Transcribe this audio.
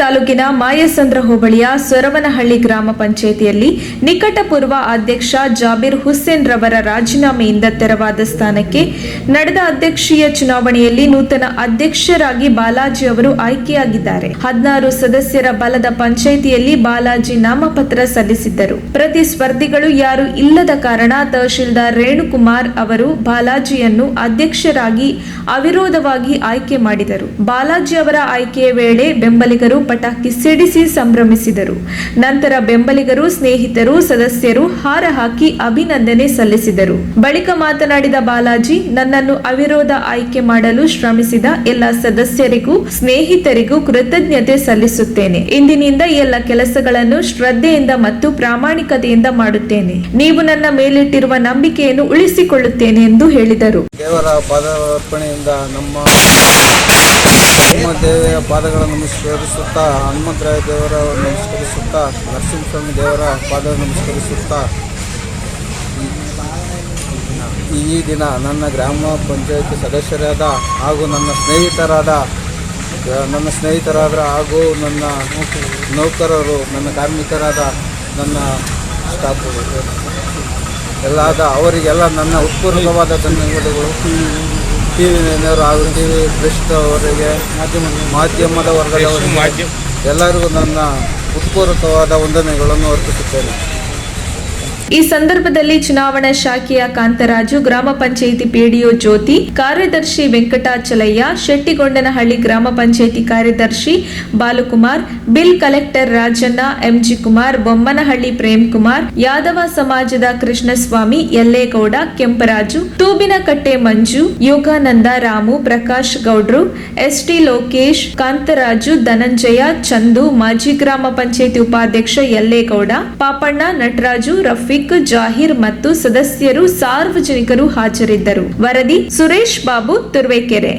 ತಾಲೂಕಿನ ಮಾಯಸಂದ್ರ ಹೋಬಳಿಯ ಸೊರವನಹಳ್ಳಿ ಗ್ರಾಮ ಪಂಚಾಯಿತಿಯಲ್ಲಿ ನಿಕಟಪೂರ್ವ ಅಧ್ಯಕ್ಷ ಜಾಬೀರ್ ಹುಸೇನ್ ರವರ ರಾಜೀನಾಮೆಯಿಂದ ತೆರವಾದ ಸ್ಥಾನಕ್ಕೆ ನಡೆದ ಅಧ್ಯಕ್ಷೀಯ ಚುನಾವಣೆಯಲ್ಲಿ ನೂತನ ಅಧ್ಯಕ್ಷರಾಗಿ ಬಾಲಾಜಿ ಅವರು ಆಯ್ಕೆಯಾಗಿದ್ದಾರೆ. 16 ಸದಸ್ಯರ ಬಲದ ಪಂಚಾಯಿತಿಯಲ್ಲಿ ಬಾಲಾಜಿ ನಾಮಪತ್ರ ಸಲ್ಲಿಸಿದ್ದರು. ಪ್ರತಿಸ್ಪರ್ಧಿಗಳು ಯಾರು ಇಲ್ಲದ ಕಾರಣ ತಹಶೀಲ್ದಾರ್ ರೇಣುಕುಮಾರ್ ಅವರು ಬಾಲಾಜಿಯನ್ನು ಅಧ್ಯಕ್ಷರಾಗಿ ಅವಿರೋಧವಾಗಿ ಆಯ್ಕೆ ಮಾಡಿದರು. ಬಾಲಾಜಿ ಅವರ ಆಯ್ಕೆಯ ವೇಳೆ ಬೆಂಬಲಿಗರು ಪಟಾಕಿ ಸಿಡಿಸಿ ಸಂಭ್ರಮಿಸಿದರು. ನಂತರ ಬೆಂಬಲಿಗರು, ಸ್ನೇಹಿತರು, ಸದಸ್ಯರು ಹಾರ ಹಾಕಿ ಅಭಿನಂದನೆ ಸಲ್ಲಿಸಿದರು. ಬಳಿಕ ಮಾತನಾಡಿದ ಬಾಲಾಜಿ, ನನ್ನನ್ನು ಅವಿರೋಧ ಆಯ್ಕೆ ಮಾಡಲು ಶ್ರಮಿಸಿದ ಎಲ್ಲ ಸದಸ್ಯರಿಗೂ ಸ್ನೇಹಿತರಿಗೂ ಕೃತಜ್ಞತೆ ಸಲ್ಲಿಸುತ್ತೇನೆ. ಇಂದಿನಿಂದ ಎಲ್ಲ ಕೆಲಸಗಳನ್ನು ಶ್ರದ್ಧೆಯಿಂದ ಮತ್ತು ಪ್ರಾಮಾಣಿಕತೆಯಿಂದ ಮಾಡುತ್ತೇನೆ. ನೀವು ನನ್ನ ಮೇಲಿಟ್ಟಿರುವ ನಂಬಿಕೆಯನ್ನು ಉಳಿಸಿಕೊಳ್ಳುತ್ತೇನೆ ಎಂದು ಹೇಳಿದರು. ದೇವರ ಪಾದಾರ್ಪಣೆಯಿಂದ ನಮ್ಮ ದೇವಿಯ ಪಾದಗಳನ್ನು ನಮಸ್ಕರಿಸುತ್ತಾ, ಹನುಮಂತರಾಯ ದೇವರ ನಮಸ್ಕರಿಸುತ್ತಾ, ನರಸಿಂಹಸ್ವಾಮಿ ದೇವರ ಪಾದ ನಮಸ್ಕರಿಸುತ್ತಾ, ಈ ದಿನ ನನ್ನ ಗ್ರಾಮ ಪಂಚಾಯತ್ ಸದಸ್ಯರಾದ ಹಾಗೂ ನನ್ನ ಸ್ನೇಹಿತರಾದ ಹಾಗೂ ನನ್ನ ನೌಕರರು, ನನ್ನ ಕಾರ್ಮಿಕರಾದ, ನನ್ನ ಸ್ಟಾಫ್ ಎಲ್ಲಾದ ಅವರಿಗೆಲ್ಲ ನನ್ನ ಉತ್ಪೂರ್ವಕವಾದ ಧನ್ಯವಾದಗಳು. ಟಿವಿ ನೇನರು ಹಾಗೂ ಟಿವಿ ಪ್ರೆಸ್ಟ್ ಅವರಿಗೆ, ಮಾಧ್ಯಮದ ವರ್ಗದವರಿಗೆ ಎಲ್ಲರಿಗೂ ನನ್ನ ಉತ್ಪೂರ್ವಕವಾದ ವಂದನೆಗಳನ್ನು ಅರ್ಪಿಸುತ್ತೇನೆ. ಈ ಸಂದರ್ಭದಲ್ಲಿ ಚುನಾವಣಾ ಶಾಖೆಯ ಕಾಂತರಾಜು, ಗ್ರಾಮ ಪಂಚಾಯಿತಿ ಪಿಡಿಒ ಜ್ಯೋತಿ, ಕಾರ್ಯದರ್ಶಿ ವೆಂಕಟಾಚಲಯ್ಯ, ಶೆಟ್ಟಿಗೊಂಡನಹಳ್ಳಿ ಗ್ರಾಮ ಪಂಚಾಯಿತಿ ಕಾರ್ಯದರ್ಶಿ Balukumar, bill collector Rajanna, MG Kumar, Bommanahalli Premkumar, Yadava ಸಮಾಜದ ಕೃಷ್ಣಸ್ವಾಮಿ, ಯಲ್ಲೇಗೌಡ, ಕೆಂಪರಾಜು, ತೂಬಿನಕಟ್ಟೆ ಮಂಜು, ಯೋಗಾನಂದ, ರಾಮು, ಪ್ರಕಾಶ್ ಗೌಡ್ರು, ಎಸ್ಟಿ ಲೋಕೇಶ್, ಕಾಂತರಾಜು, ಧನಂಜಯ, ಚಂದು, ಮಾಜಿ ಗ್ರಾಮ ಪಂಚಾಯಿತಿ ಉಪಾಧ್ಯಕ್ಷ ಯಲ್ಲೇಗೌಡ, ಪಾಪಣ್ಣ, ನಟರಾಜು, ರಫೀಕ್, ಜಾಹೀರ್ ಮತ್ತು ಸದಸ್ಯರು, ಸಾರ್ವಜನಿಕರು ಹಾಜರಿದ್ದರು. ವರದಿ ಸುರೇಶ್ ಬಾಬು, ತುರುವೇಕೆರೆ.